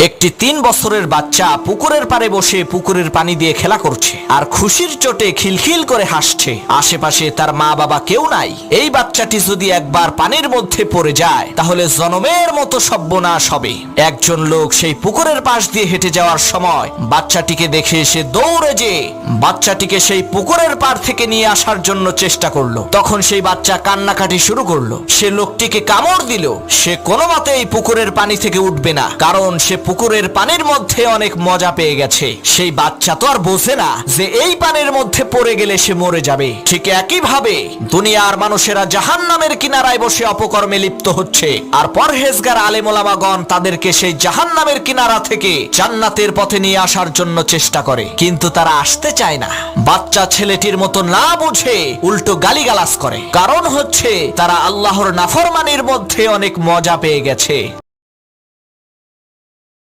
একটি ৩ বছরের বাচ্চা পুকুরের পাড়ে বসে পুকুরের পানি দিয়ে খেলা করছে আর খুশির চোটে খিলখিল করে হাসছে। আশেপাশে তার মা বাবা কেউ নাই। এই বাচ্চাটি যদি একবার পানির মধ্যে পড়ে যায় তাহলে জনমের মতো সর্বনাশ হবে। একজন লোক সেই পুকুরের পাশ দিয়ে হেঁটে যাওয়ার সময় বাচ্চাটিকে দেখে সে দৌড়ে যেয়ে বাচ্চাটিকে সেই পুকুরের পাড় থেকে নিয়ে আসার জন্য চেষ্টা করলো। তখন সেই বাচ্চা কান্নাকাটি শুরু করলো। সে লোকটিকে কামড় দিল। সে কোনো মতেই পুকুরের পানি থেকে উঠবে না, কারণ সে পুকুরের পানির মধ্যে অনেক মজা পেয়ে গেছে। সেই বাচ্চা তো আর বোঝে না যে এই পানির মধ্যে পড়ে গেলে সে মরে যাবে। ঠিক একই ভাবে দুনিয়ার মানুষেরা জাহান্নামের কিনারায় বসে অপকর্মে লিপ্ত হচ্ছে, আর পরহেজগার আলেম ওলামাগণ তাদেরকে সেই জাহান্নামের কিনারা থেকে জান্নাতের পথে নিয়ে আসার জন্য চেষ্টা করে, কিন্তু তারা আসতে চায় না। বাচ্চা ছেলেটির মতো না বুঝে উল্টো গালিগালাজ করে, কারণ হচ্ছে তারা আল্লাহর নাফরমানির মধ্যে অনেক মজা পেয়ে গেছে।